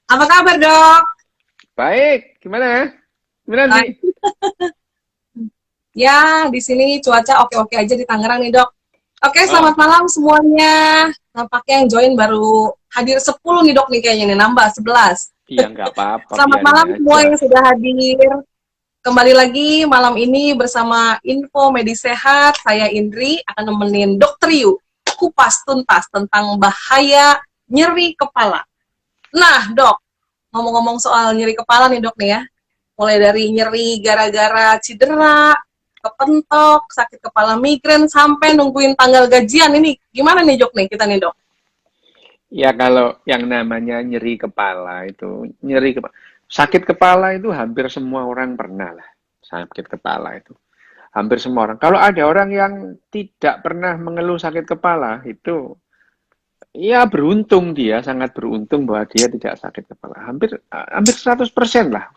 Apa kabar, Dok? Baik, gimana? Gimana nih? Baik. Ya, di sini cuaca oke-oke aja di Tangerang nih, Dok. Oke, Oh, selamat malam semuanya. Nampaknya yang join baru hadir 10 nih, Dok, nih kayaknya nih, nambah 11. iya nggak apa-apa, Selamat biarin malam semua aja. yang sudah hadir. Kembali lagi malam ini bersama Info Medis Sehat. Saya Indri akan nemenin Dokter Yu kupas tuntas tentang bahaya nyeri kepala. Nah, Dok, ngomong-ngomong soal nyeri kepala nih, Dok nih ya. Mulai dari nyeri gara-gara cedera, kepentok, sakit kepala migrain, sampai nungguin tanggal gajian. Ini gimana nih, Dok nih kita nih, Dok? Ya kalau yang namanya nyeri kepala itu, sakit kepala itu hampir semua orang pernah lah. Sakit kepala itu. Hampir semua orang. Kalau ada orang yang tidak pernah mengeluh sakit kepala, itu ya beruntung dia, sangat beruntung bahwa dia tidak sakit kepala. Hampir 100% lah,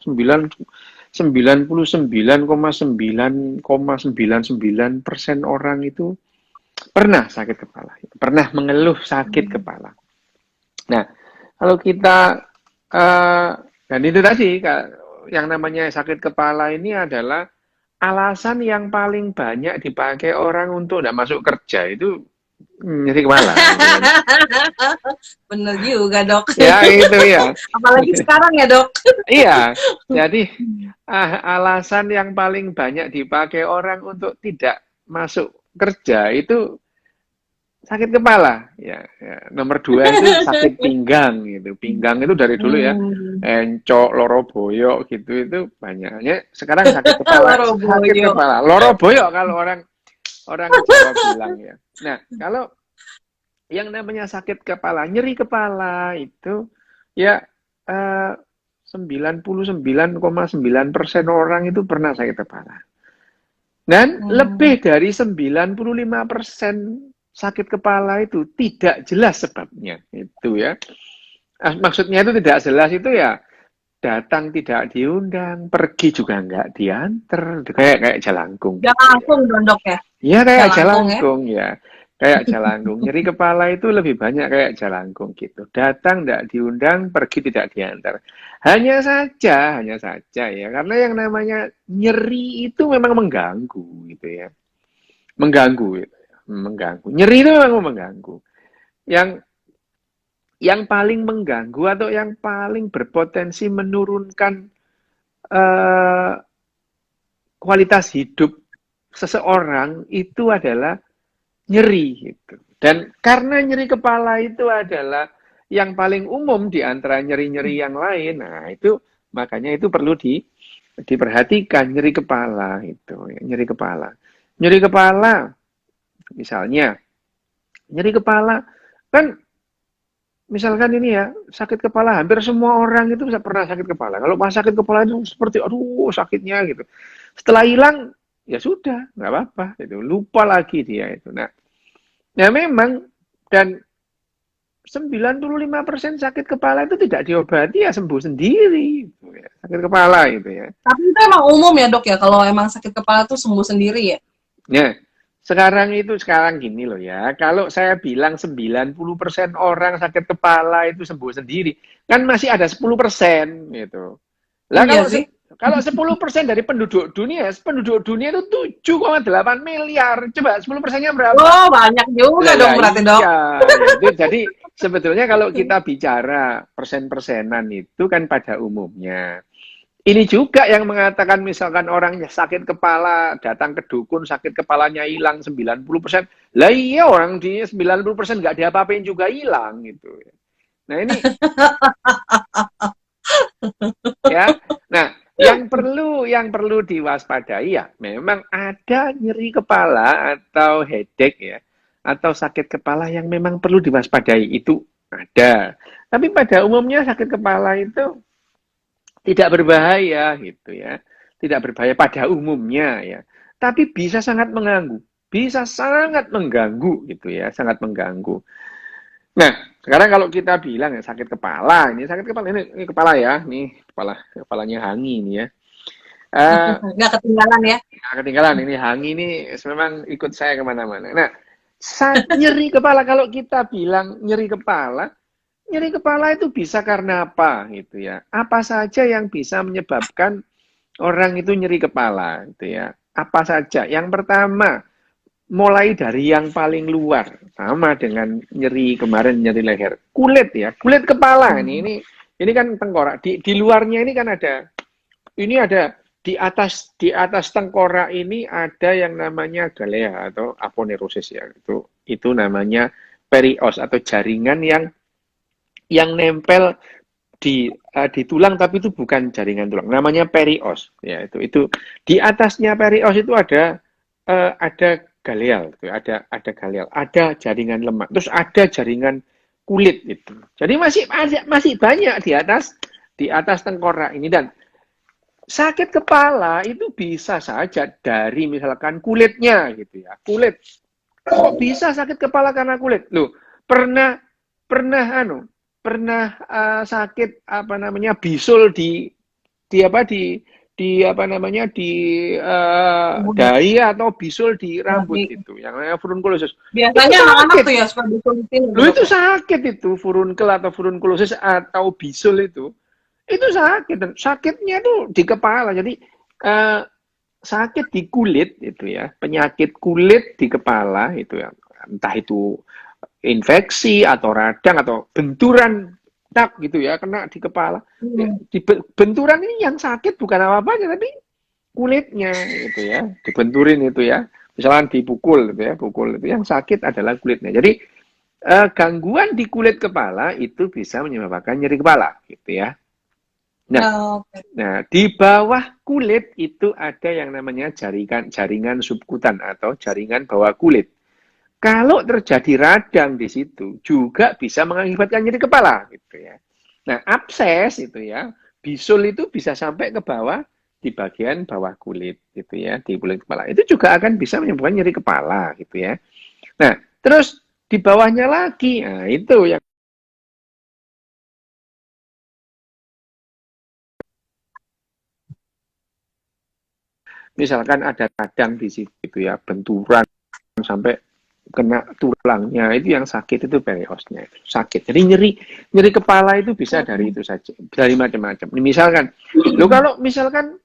99,99,99% orang itu pernah sakit kepala, pernah mengeluh sakit kepala. Nah, kalau kita dan itu tadi yang namanya sakit kepala ini adalah alasan yang paling banyak dipakai orang untuk tidak masuk kerja itu nyeri kepala gitu kan. Bener juga, Dok. Ya itu ya. Apalagi sekarang ya, Dok. Iya. Jadi alasan yang paling banyak dipakai orang untuk tidak masuk kerja itu sakit kepala. Ya. Nomor dua itu sakit pinggang gitu. Pinggang itu dari dulu ya. Hmm. Encok, loro boyok gitu itu banyaknya. Sekarang sakit kepala, sakit Loroboyo. kepala. Loro boyok kalau orang orang Jawa bilang ya. Nah, kalau yang namanya sakit kepala, nyeri kepala itu ya 99,9% orang itu pernah sakit kepala. Dan Hmm. lebih dari 95% sakit kepala itu tidak jelas sebabnya. Itu ya. Maksudnya itu tidak jelas itu ya datang tidak diundang, pergi juga nggak diantar, kayak jalangkung gitu ya. Jalangkung dong, Dok ya. Iya kayak Jalangkung ya. jalangkung ya. Kayak jalangkung. Nyeri kepala itu lebih banyak kayak jalangkung gitu. Datang tidak diundang, pergi tidak diantar. Hanya saja ya. Karena yang namanya nyeri itu memang mengganggu gitu ya. Mengganggu gitu ya. Mengganggu. Nyeri itu memang mengganggu. Yang paling mengganggu atau yang paling berpotensi menurunkan eh, kualitas hidup seseorang itu adalah nyeri gitu. Dan karena nyeri kepala itu adalah yang paling umum di antara nyeri-nyeri yang lain, nah itu makanya itu perlu diperhatikan nyeri kepala itu, ya, nyeri kepala. Nyeri kepala misalnya, nyeri kepala kan misalkan ini ya, sakit kepala hampir semua orang itu bisa pernah sakit kepala. Kalau pas sakit kepala itu seperti aduh sakitnya gitu. Setelah hilang ya sudah, nggak apa-apa itu. Lupa lagi dia itu. Nah, ya memang dan 95% sakit kepala itu tidak diobati ya sembuh sendiri gitu ya. Sakit kepala itu ya. Tapi itu emang umum ya, Dok ya, kalau emang sakit kepala tuh sembuh sendiri ya. Nah, sekarang gini loh ya. Kalau saya bilang 90% orang sakit kepala itu sembuh sendiri, kan masih ada 10% gitu. Lah Iya sih. kalau 10% dari penduduk dunia itu 7,8 miliar. Coba 10%-nya berapa? Oh, banyak juga Lah, dong lah berarti, Dok. iya, ya itu jadi sebetulnya kalau kita bicara persen-persenan itu kan pada umumnya. Ini juga yang mengatakan misalkan orangnya sakit kepala, datang ke dukun, sakit kepalanya hilang 90%. Lah iya orang di 90% nggak diapa-apain juga hilang gitu. Nah ini ya. Nah, yang perlu diwaspadai ya memang ada nyeri kepala atau headache ya atau sakit kepala yang memang perlu diwaspadai itu ada. Tapi pada umumnya sakit kepala itu tidak berbahaya gitu ya. Tidak berbahaya pada umumnya ya. Tapi bisa sangat mengganggu. Bisa sangat mengganggu gitu ya, sangat mengganggu. Nah, sekarang kalau kita bilang ya sakit kepala, ini sakit kepala ini kepala ya, nih kepalanya Hangi ini ya. Eh, Nggak ketinggalan ya. ketinggalan ini Hangi ini memang ikut saya kemana-mana. Nah, nyeri kepala kalau kita bilang nyeri kepala nyeri kepala itu bisa karena apa gitu ya? Apa saja yang bisa menyebabkan orang itu nyeri kepala gitu ya? Apa saja? Yang pertama, mulai dari yang paling luar, sama dengan nyeri kemarin, nyeri leher, kulit ya, kulit kepala ini kan tengkorak, di luarnya ini kan ada, ini ada di atas tengkorak ini ada yang namanya galea atau aponeurosis ya, itu namanya perios atau jaringan yang nempel di tulang, tapi itu bukan jaringan tulang, namanya perios ya. Itu di atasnya perios itu ada galeal, ada galeal, ada jaringan lemak, terus ada jaringan kulit itu. Jadi masih banyak di atas tengkorak ini. Dan sakit kepala itu bisa saja dari misalkan kulitnya gitu ya. Kulit. Kok bisa sakit kepala karena kulit? Loh, pernah pernah sakit apa namanya bisul di apa di apa namanya di dahi atau bisul di rambut itu yang namanya furunculosis. Biasanya anak-anak tuh ya suka disulitin. Lu itu sakit itu furunkel atau furunculosis atau bisul itu sakit, dan sakitnya tuh di kepala. Jadi sakit di kulit itu ya, penyakit kulit di kepala itu ya, entah itu infeksi atau radang atau benturan tak gitu ya, kena di kepala. Di benturan ini yang sakit bukan apa-apanya, tapi kulitnya gitu ya, dibenturin itu ya. Misalkan dipukul gitu ya, pukul itu yang sakit adalah kulitnya. Jadi gangguan di kulit kepala itu bisa menyebabkan nyeri kepala gitu ya. Nah, di bawah kulit itu ada yang namanya jaringan subkutan atau jaringan bawah kulit. Kalau terjadi radang di situ juga bisa mengakibatkan nyeri kepala gitu ya. Nah, abses itu ya, bisul itu bisa sampai ke bawah di bagian bawah kulit gitu ya, di kulit kepala. Itu juga akan bisa menyebabkan nyeri kepala gitu ya. Nah, terus di bawahnya lagi, nah itu yang misalkan ada radang di situ ya, benturan sampai kena tulangnya, itu yang sakit itu periosnya itu sakit. Jadi nyeri kepala itu bisa dari itu saja, dari macam-macam. Misalkan, lo kalau misalkan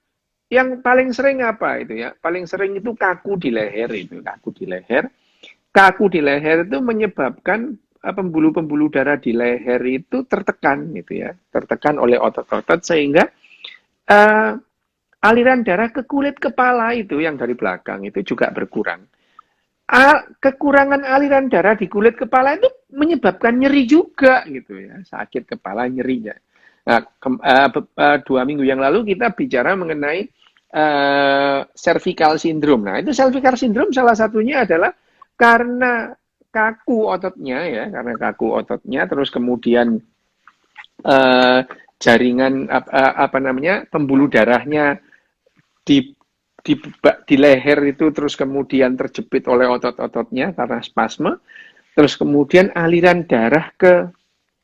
yang paling sering apa itu ya, paling sering itu kaku di leher itu, kaku di leher itu menyebabkan pembuluh-pembuluh darah di leher itu tertekan gitu ya, tertekan oleh otot-otot sehingga uh, aliran darah ke kulit kepala itu yang dari belakang itu juga berkurang. Kekurangan aliran darah di kulit kepala itu menyebabkan nyeri juga gitu ya, sakit kepala nyerinya. Nah, 2 minggu yang lalu kita bicara mengenai cervical syndrome. Nah, itu cervical syndrome salah satunya adalah karena kaku ototnya ya, terus kemudian jaringan apa namanya pembuluh darahnya di leher itu terus kemudian terjepit oleh otot-ototnya karena spasme, terus kemudian aliran darah ke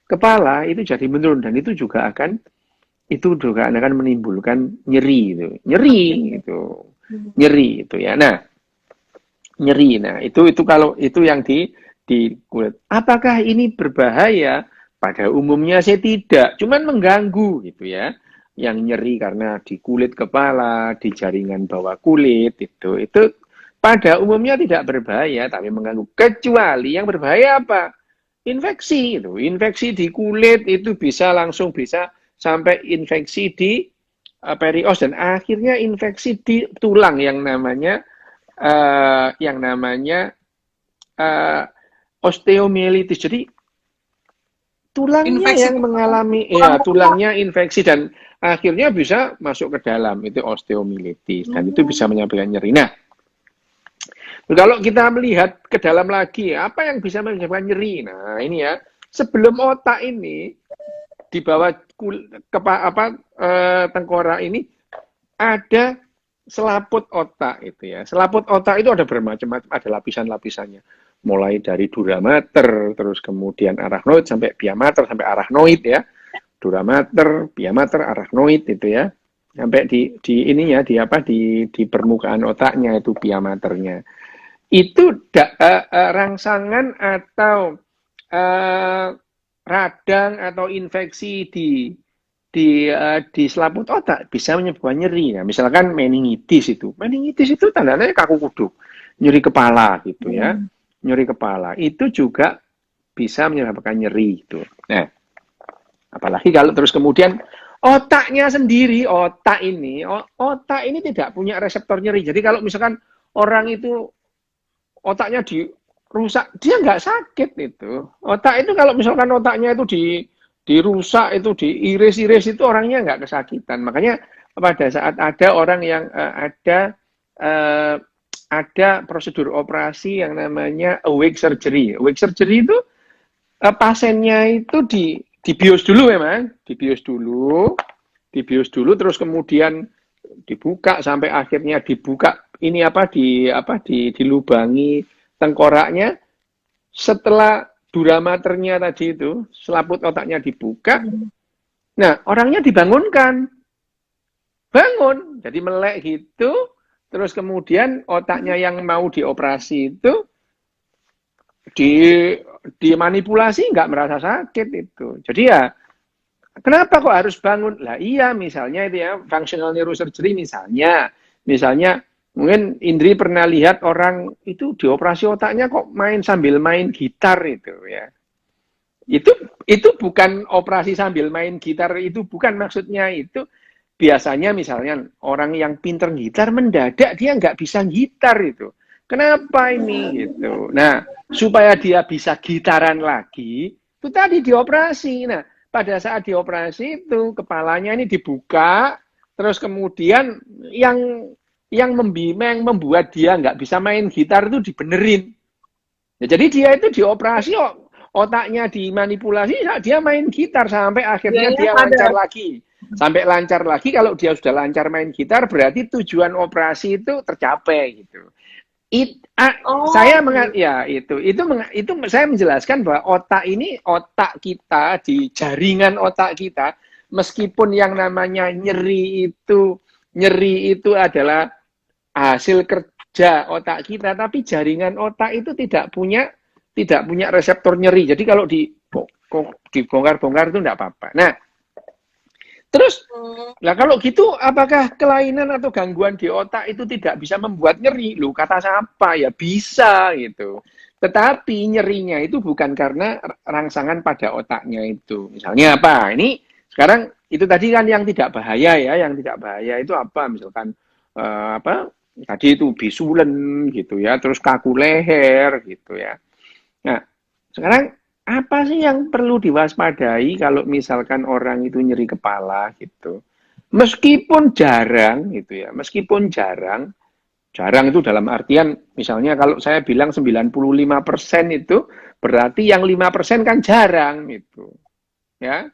kepala itu jadi menurun, dan itu juga akan menimbulkan nyeri itu ya. Nah, itu kalau itu yang di kulit. Apakah ini berbahaya? Pada umumnya saya tidak, cuman mengganggu gitu ya. Yang nyeri karena di kulit kepala, di jaringan bawah kulit itu pada umumnya tidak berbahaya, tapi mengganggu. Kecuali yang berbahaya apa? Infeksi itu. Infeksi di kulit itu bisa sampai infeksi di perios, dan akhirnya infeksi di tulang yang namanya osteomielitis. Jadi tulangnya yang mengalami tulangnya infeksi dan akhirnya bisa masuk ke dalam, itu osteomielitis, dan itu bisa menyebabkan nyeri. Nah, kalau kita melihat ke dalam lagi, apa yang bisa menyebabkan nyeri? Nah, ini ya, sebelum otak ini di bawah tengkorak ini ada selaput otak itu ya. Selaput otak itu ada bermacam-macam, ada lapisan-lapisannya. Mulai dari dura mater, terus kemudian arachnoid sampai pia mater sampai arachnoid ya. Dura mater, pia mater, arachnoid itu ya. Sampai di ininya di permukaan otaknya itu pia maternya. Itu rangsangan atau radang atau infeksi di selaput otak bisa menyebabkan nyeri. Nah, misalkan meningitis itu tandanya kaku kuduk, nyeri kepala gitu ya, nyeri kepala itu juga bisa menyebabkan nyeri itu. Nah, apalagi kalau terus kemudian otaknya sendiri, otak ini tidak punya reseptor nyeri. Jadi kalau misalkan orang itu otaknya dirusak, dia nggak sakit itu. Otak itu kalau misalkan otaknya itu dirusak, itu diiris-iris, itu orangnya nggak kesakitan. Makanya pada saat ada orang yang ada prosedur operasi yang namanya awake surgery. Awake surgery itu pasiennya itu dibius dulu memang, dibius dulu, terus kemudian dibuka sampai akhirnya dibuka ini dilubangi tengkoraknya. Setelah duramaternya tadi itu, selaput otaknya dibuka, nah orangnya dibangunkan, bangun, jadi melek gitu, terus kemudian otaknya yang mau dioperasi itu dimanipulasi, nggak merasa sakit itu. Jadi ya, kenapa kok harus bangun? Lah iya, misalnya itu ya, functional neurosurgery misalnya mungkin Indri pernah lihat orang itu dioperasi otaknya kok sambil main gitar itu ya. Itu bukan operasi sambil main gitar, itu bukan maksudnya itu. Biasanya misalnya orang yang pinter gitar mendadak dia nggak bisa gitar itu. Kenapa ini gitu? Nah, supaya dia bisa gitaran lagi, itu tadi dioperasi. Nah, pada saat dioperasi itu kepalanya ini dibuka, terus kemudian yang membuat dia nggak bisa main gitar itu dibenerin. Ya, jadi dia itu dioperasi, otaknya dimanipulasi, dia main gitar sampai akhirnya dia lancar lagi. Sampai lancar lagi, kalau dia sudah lancar main gitar, berarti tujuan operasi itu tercapai gitu. Saya saya menjelaskan bahwa otak kita di jaringan otak kita, meskipun yang namanya nyeri itu adalah hasil kerja otak kita, tapi jaringan otak itu tidak punya reseptor nyeri. Jadi kalau dibongkar-bongkar itu tidak apa-apa. Nah, terus, kalau gitu apakah kelainan atau gangguan di otak itu tidak bisa membuat nyeri? Loh, kata siapa? Ya bisa gitu. Tetapi nyerinya itu bukan karena rangsangan pada otaknya itu. Misalnya apa? Ini sekarang itu tadi kan yang tidak bahaya ya, yang tidak bahaya itu apa? Misalkan tadi itu bisulen gitu ya, terus kaku leher gitu ya. Nah, sekarang apa sih yang perlu diwaspadai kalau misalkan orang itu nyeri kepala gitu? Meskipun jarang gitu ya, jarang itu dalam artian misalnya kalau saya bilang 95% itu berarti yang 5% kan jarang gitu. Ya.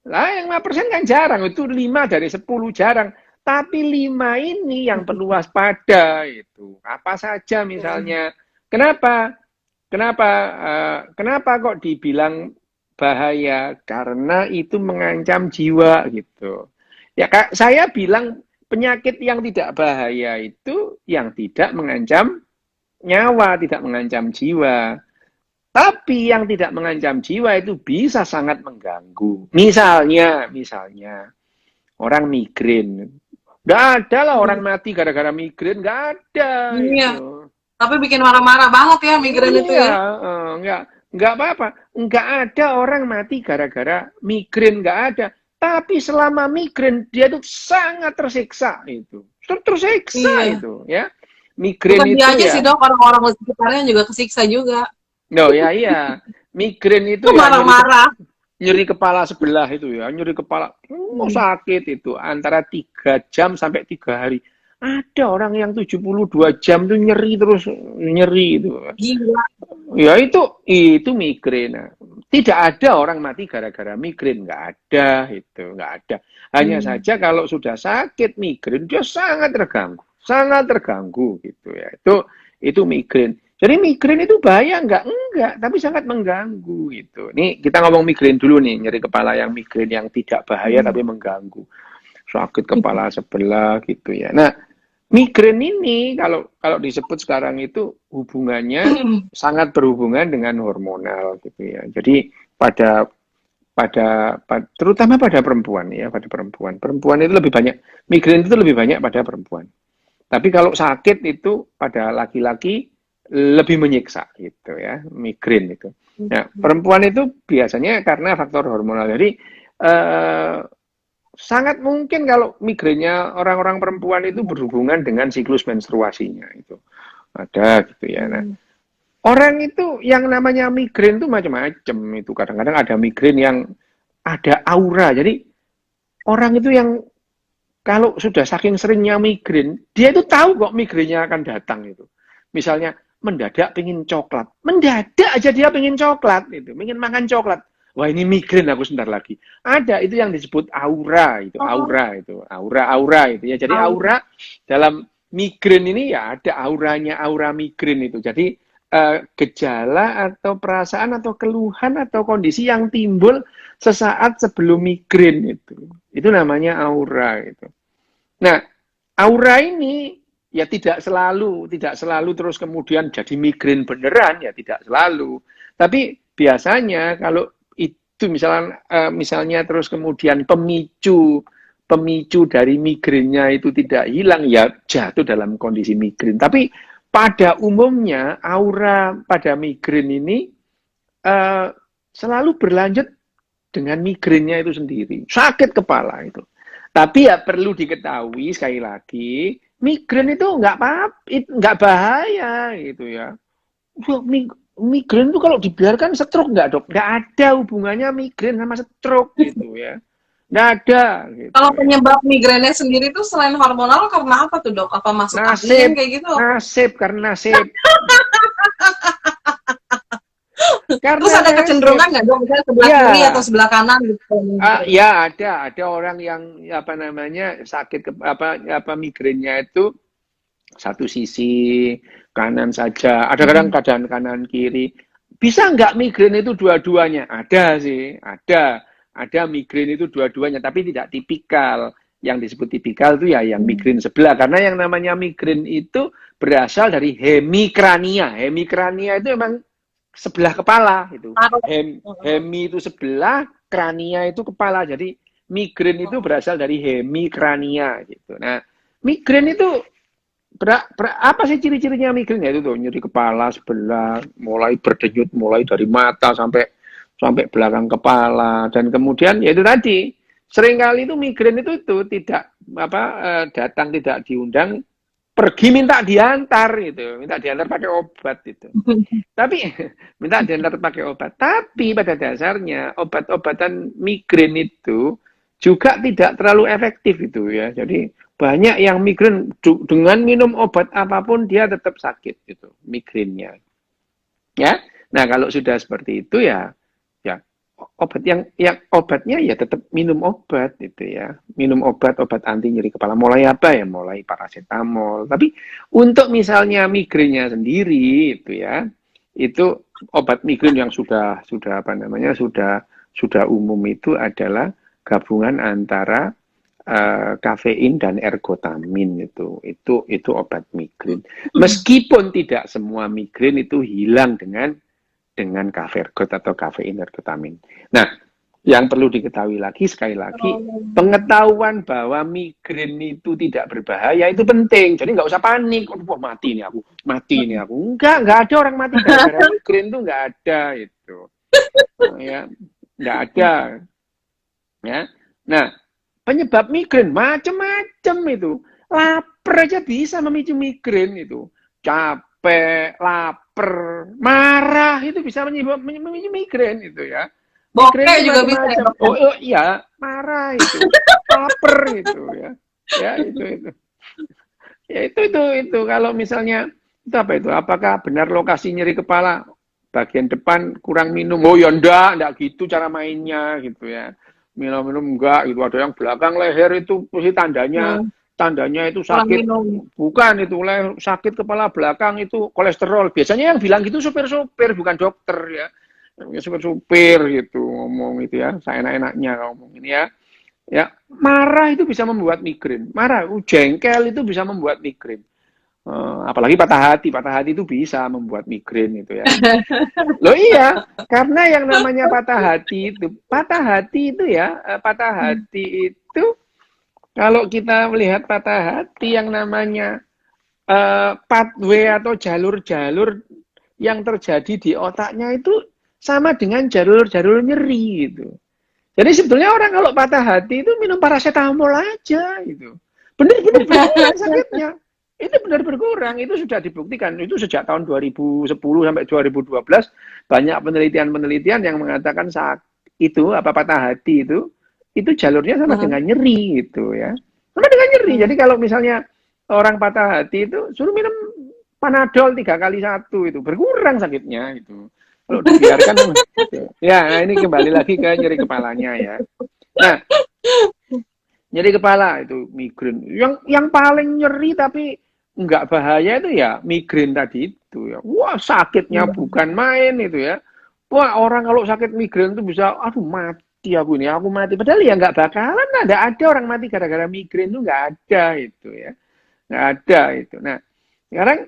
Lah yang 5% kan jarang, itu 5 dari 10 jarang. Tapi 5 ini yang perlu waspada itu. Apa saja misalnya? Kenapa kok dibilang bahaya? Karena itu mengancam jiwa gitu. Ya, saya bilang penyakit yang tidak bahaya itu yang tidak mengancam nyawa, tidak mengancam jiwa. Tapi yang tidak mengancam jiwa itu bisa sangat mengganggu. Misalnya orang migrain. Nggak ada lah orang mati gara-gara migrain, nggak ada. Iya. Gitu. Tapi bikin marah-marah banget ya migrain itu ya. Nggak apa-apa. Nggak ada orang mati gara-gara migrain, nggak ada. Tapi selama migrain dia tuh sangat tersiksa itu. Tersiksa itu ya. Migrain bukan itu dia aja ya. sih dok, orang-orang sekitarnya juga kesiksa juga. No, iya. Migrain itu ya marah-marah. Nyeri kepala sebelah itu ya, nyeri kepala sakit itu antara 3 jam sampai 3 hari. Ada orang yang 72 jam tuh nyeri terus itu. Gila. Ya itu migrain. Tidak ada orang mati gara-gara migrain, nggak ada nggak ada. Hanya saja kalau sudah sakit migrain dia sangat terganggu gitu ya. Itu migrain. Jadi migrain itu bahaya enggak, tapi sangat mengganggu gitu. Nih kita ngomong migrain dulu nih, nyeri kepala yang migrain yang tidak bahaya tapi mengganggu. Sakit kepala sebelah gitu ya. Nah, migrain ini kalau disebut sekarang itu hubungannya sangat berhubungan dengan hormonal gitu ya. Jadi pada terutama pada perempuan ya, pada perempuan. Perempuan itu lebih banyak, migrain itu lebih banyak pada perempuan. Tapi kalau sakit itu pada laki-laki lebih menyiksa gitu ya, migrain itu. Nah, perempuan itu biasanya karena faktor hormonal. Jadi sangat mungkin kalau migrainnya orang-orang perempuan itu berhubungan dengan siklus menstruasinya itu. Ada gitu ya. Nah, orang itu yang namanya migrain itu macam-macam itu. Kadang-kadang ada migrain yang ada aura. Jadi orang itu yang kalau sudah saking seringnya migrain, dia itu tahu kok migrainnya akan datang itu. Misalnya mendadak pengen coklat, mendadak aja dia pengen coklat itu, pengen makan coklat. Wah ini migrain aku sebentar lagi. Ada itu yang disebut aura itu, aura itu ya. Jadi aura dalam migrain ini ya ada auranya, aura migrain itu. Jadi gejala atau perasaan atau keluhan atau kondisi yang timbul sesaat sebelum migrain itu namanya aura itu. Nah, aura ini ya tidak selalu terus kemudian jadi migrain beneran ya tidak selalu. Tapi biasanya kalau itu misalnya terus kemudian pemicu dari migrainnya itu tidak hilang ya jatuh dalam kondisi migrain. Tapi pada umumnya aura pada migrain ini selalu berlanjut dengan migrainnya itu sendiri, sakit kepala itu. Tapi ya perlu diketahui sekali lagi, migrain itu nggak bahaya gitu ya. Migrain itu kalau dibiarkan stroke nggak dok? Nggak ada hubungannya migrain sama stroke gitu ya. Nggak ada. Gitu, Kalau ya. penyebab migrainnya sendiri tuh selain hormonal karena apa tuh dok? Apa masuk angin kayak gitu? Karena nasib. Terus ada kecenderungan nggak dok? Misalnya sebelah kiri atau sebelah kanan gitu? Ya ada orang yang sakit migrainnya itu satu sisi kanan saja. Ada kadang kanan kiri. Bisa nggak migrain itu dua-duanya? Ada sih, ada migrain itu dua-duanya, tapi tidak tipikal. Yang disebut tipikal itu ya yang migrain sebelah. Karena yang namanya migrain itu berasal dari hemikrania. Hemikrania itu memang sebelah kepala itu. Hemi itu sebelah, krania itu kepala. Jadi migrain itu berasal dari hemikrania gitu. Nah, migrain itu apa sih ciri-cirinya migrain? Ya itu tuh nyeri kepala sebelah, mulai berdenyut mulai dari mata sampai belakang kepala, dan kemudian ya itu tadi seringkali itu migrain itu tidak datang tidak diundang, pergi minta diantar pakai obat itu. Tapi minta diantar pakai obat. Tapi pada dasarnya obat-obatan migrain itu juga tidak terlalu efektif itu ya. Jadi banyak yang migrain dengan minum obat apapun dia tetap sakit gitu migrainnya. Ya. Nah, kalau sudah seperti itu ya obatnya ya tetap minum obat itu ya. Minum obat anti nyeri kepala. Mulai apa ya? Mulai paracetamol. Tapi untuk misalnya migrainnya sendiri itu ya, itu obat migrain yang sudah umum itu adalah gabungan antara kafein dan ergotamin itu obat migrain. Meskipun tidak semua migrain itu hilang dengan kafergot atau kafein ergotamin. Nah, yang perlu diketahui lagi sekali lagi, pengetahuan bahwa migrain itu tidak berbahaya itu penting. Jadi nggak usah panik, wah mati nih aku. Enggak ada orang mati gara-gara migrain itu nggak ada itu. Ya, nggak ada. Ya. Nah, penyebab migrain macam-macam itu. Lapar aja bisa memicu migrain itu. Capek, lapar, marah itu bisa memicu migrain itu ya. Bokeh juga bisa ya, oh iya, marah itu, lapar itu ya. Ya itu. Ya itu kalau misalnya itu apa itu? Apakah benar lokasi nyeri kepala bagian depan kurang minum? Oh ya enggak gitu cara mainnya gitu ya. Minum enggak itu, ada yang belakang leher itu pasti tandanya itu sakit. Bukan itu sakit kepala belakang itu kolesterol. Biasanya yang bilang gitu supir-supir bukan dokter ya. Supir gitu ngomong itu ya. Saya enak-enaknya ngomong ini ya. Ya, marah itu bisa membuat migrain. Jengkel itu bisa membuat migrain. Apalagi patah hati itu bisa membuat migrain itu ya. Loh iya, karena yang namanya patah hati itu ya, patah hati itu kalau kita melihat patah hati yang namanya pathway atau jalur-jalur yang terjadi di otaknya itu sama dengan jalur-jalur nyeri gitu. Jadi sebetulnya orang kalau patah hati itu minum paracetamol aja gitu. Benar-benar berkurang sakitnya. Itu benar berkurang, itu sudah dibuktikan. Itu sejak tahun 2010 sampai 2012 banyak penelitian-penelitian yang mengatakan saat itu patah hati itu jalurnya sama dengan nyeri gitu ya. Sama dengan nyeri. Jadi kalau misalnya orang patah hati itu suruh minum Panadol 3 kali 1 itu berkurang sakitnya itu. Kalau dibiarkan gitu. Ya, nah ini kembali lagi ke nyeri kepalanya ya. Nah, nyeri kepala itu migrain. Yang paling nyeri tapi nggak bahaya itu ya migrain tadi itu ya. Wah, sakitnya bukan main itu ya. Wah, orang kalau sakit migrain itu bisa, aduh mati aku ini, aku mati. Padahal ya nggak bakalan, ada orang mati gara-gara migrain itu nggak ada itu ya. Nggak ada itu. Nah, sekarang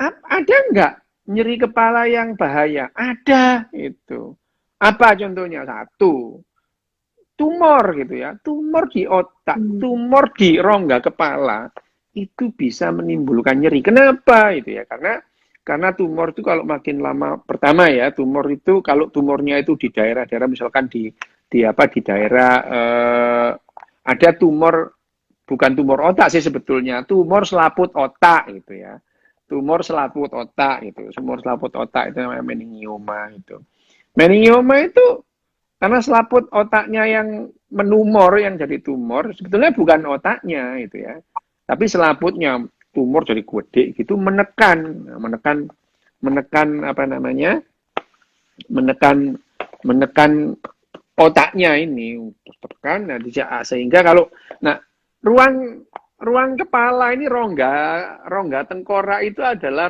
ada nggak nyeri kepala yang bahaya? Ada itu. Apa contohnya? Satu, tumor gitu ya. Tumor di otak, tumor di rongga kepala itu bisa menimbulkan nyeri. Kenapa itu ya? Karena tumor itu kalau makin lama, pertama ya, tumor itu kalau tumornya itu di daerah-daerah misalkan di daerah ada tumor, bukan tumor otak sih sebetulnya, tumor selaput otak gitu ya. Tumor selaput otak itu, tumor selaput otak itu namanya meningioma itu. Meningioma itu karena selaput otaknya yang menumor, yang jadi tumor, sebetulnya bukan otaknya itu ya. Tapi selaputnya tumor jadi gede gitu menekan apa namanya? menekan otaknya ini tekan, nah, sehingga kalau ruang kepala ini rongga tengkorak itu adalah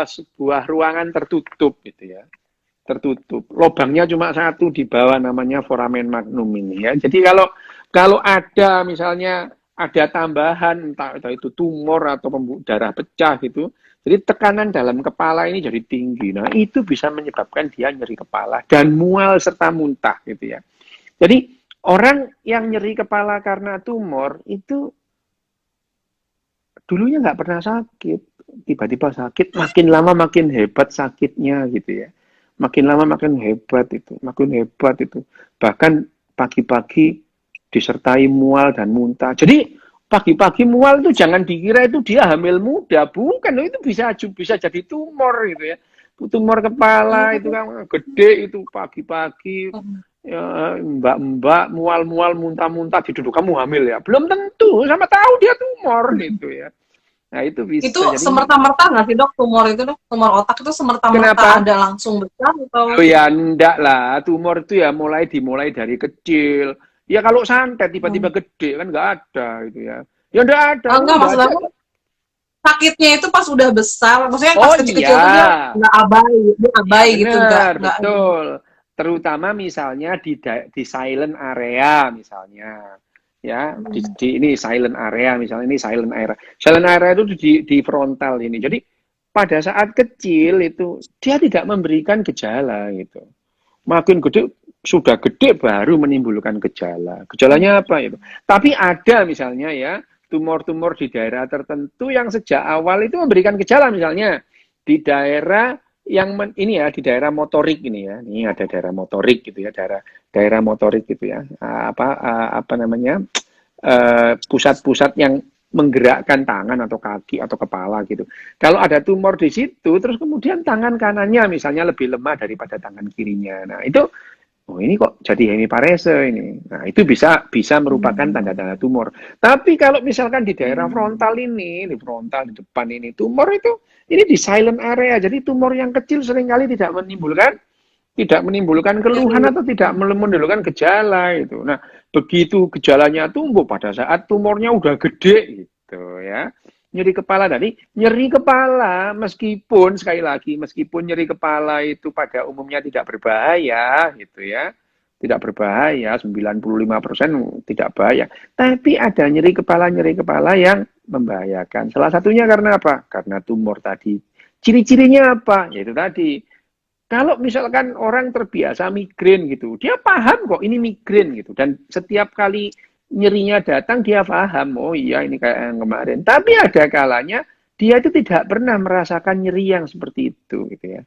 sebuah ruangan tertutup gitu ya, tertutup, lubangnya cuma satu di bawah namanya foramen magnum ini ya. Jadi kalau ada misalnya ada tambahan entah itu tumor atau darah pecah gitu, jadi tekanan dalam kepala ini jadi tinggi. Nah, itu bisa menyebabkan dia nyeri kepala dan mual serta muntah gitu ya. Jadi orang yang nyeri kepala karena tumor itu dulunya nggak pernah sakit, tiba-tiba sakit, makin lama makin hebat sakitnya gitu ya. Makin lama makin hebat itu. Bahkan pagi-pagi disertai mual dan muntah. Jadi pagi-pagi mual itu jangan dikira itu dia hamil muda, bukan, itu bisa jadi tumor gitu ya. Tumor kepala itu kan gede itu pagi-pagi ya, mbak-mbak mual-mual muntah-muntah diduduk kamu hamil ya, belum tentu, sama tahu dia tumor gitu ya. Nah itu bisa itu jadi. semerta-merta nggak sih dok, tumor itu dok, tumor otak itu semerta-merta ada langsung besar atau? Oh ya enggak lah, tumor itu ya dimulai dari kecil. Ya kalau santet tiba-tiba gede kan nggak ada itu ya. Ya enggak ada. Enggak, maksud aku sakitnya itu pas udah besar, maksudnya pas kecil-kecil itu dia nggak abai ya, gitu, benar, nggak. betul. Terutama misalnya di silent area misalnya, ya ini silent area misalnya, ini silent area. Silent area itu di frontal ini. Jadi pada saat kecil itu dia tidak memberikan gejala gitu. Makin gede, sudah gede baru menimbulkan gejala. Gejalanya apa itu? Tapi ada misalnya ya tumor-tumor di daerah tertentu yang sejak awal itu memberikan gejala, misalnya di daerah yang ini ya, di daerah motorik ini ya. Ini ada daerah motorik gitu ya, daerah motorik gitu ya. Apa namanya? Pusat-pusat yang menggerakkan tangan atau kaki atau kepala gitu. Kalau ada tumor di situ, terus kemudian tangan kanannya misalnya lebih lemah daripada tangan kirinya. Nah, itu ini kok jadi hemiparese ini. Nah, itu bisa merupakan tanda-tanda tumor. Tapi kalau misalkan di daerah frontal ini, di frontal di depan ini tumor itu ini di silent area. Jadi tumor yang kecil seringkali tidak menimbulkan keluhan atau tidak menimbulkan gejala itu. Nah, begitu gejalanya tumbuh pada saat tumornya udah gede gitu ya. Nyeri kepala tadi, nyeri kepala meskipun sekali lagi meskipun nyeri kepala itu pada umumnya tidak berbahaya gitu ya. tidak berbahaya, 95% tidak bahaya. Tapi ada nyeri kepala yang membahayakan. Salah satunya karena apa? Karena tumor tadi. Ciri-cirinya apa? Yaitu tadi. Kalau misalkan orang terbiasa migrain gitu, dia paham kok ini migrain gitu. Dan setiap kali nyerinya datang, dia paham, oh iya ini kayak yang kemarin. Tapi ada kalanya, dia itu tidak pernah merasakan nyeri yang seperti itu gitu ya.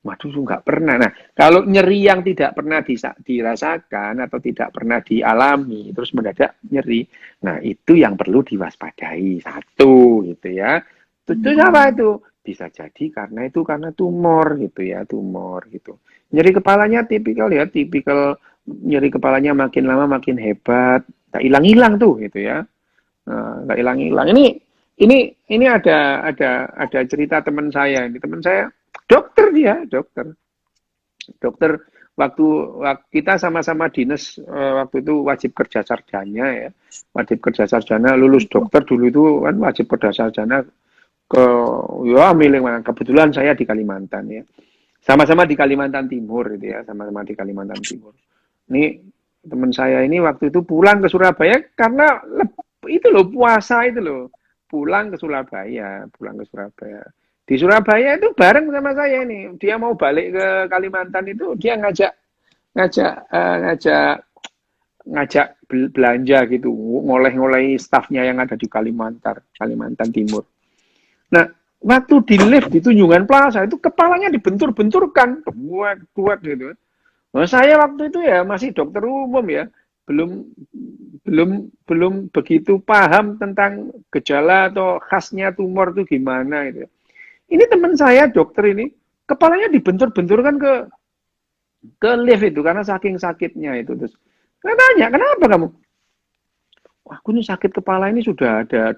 Waduh, nggak pernah. Nah, kalau nyeri yang tidak pernah dirasakan atau tidak pernah dialami, terus mendadak nyeri, nah itu yang perlu diwaspadai. Satu, gitu ya. Itu apa itu? Bisa jadi karena tumor gitu ya, tumor gitu. Nyeri kepalanya tipikal ya, tipikal nyeri kepalanya makin lama makin hebat, nggak hilang-hilang tuh gitu ya. Nah, nggak hilang-hilang. Ini ada cerita teman saya. Ini teman saya dokter dia, dokter waktu kita sama-sama dinas waktu itu wajib kerja sarjana ya, wajib kerja sarjana, lulus dokter dulu itu kan wajib kerja sarjana ke ya milih mana, kebetulan saya di Kalimantan ya, sama-sama di Kalimantan Timur itu ya, sama-sama di Kalimantan Timur. Ini teman saya ini waktu itu pulang ke Surabaya karena itu loh puasa itu loh, pulang ke Surabaya. Di Surabaya itu bareng sama saya ini. Dia mau balik ke Kalimantan itu, dia ngajak belanja gitu, ngoleh-ngoleh stafnya yang ada di Kalimantan Timur. Nah, waktu di lift di Tunjungan Plaza itu kepalanya dibentur-benturkan, kuat gitu. Nah, saya waktu itu ya masih dokter umum ya, belum begitu paham tentang gejala atau khasnya tumor itu gimana itu. Ini teman saya dokter ini kepalanya dibentur-benturkan ke lift itu karena saking sakitnya itu. Terus saya tanya, kenapa kamu? Wah, aku ini sakit kepala ini sudah ada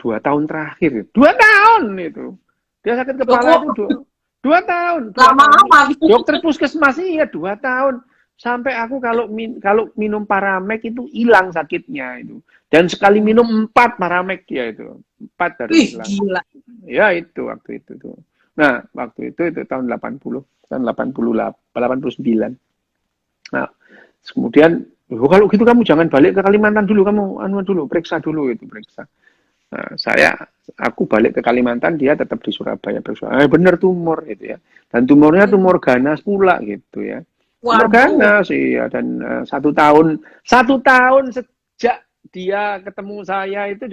2 tahun terakhir. 2 tahun itu. Dia sakit kepala itu 2 tahun. Lama amat. Dokter puskesmas iya 2 tahun. Sampai aku kalau minum Paramek itu hilang sakitnya itu. Dan sekali minum 4 Paramek dia itu. 4 dari hilang. Gila. Ya itu waktu itu tuh. Nah, waktu itu tahun 80, tahun 89. Nah, kemudian kalau gitu kamu jangan balik ke Kalimantan dulu, kamu periksa dulu itu, periksa. Nah, aku balik ke Kalimantan, dia tetap di Surabaya periksa. Bener tumor gitu ya. Dan tumornya tumor ganas pula gitu ya. Tumor ganas ya, dan 1 tahun sejak dia ketemu saya itu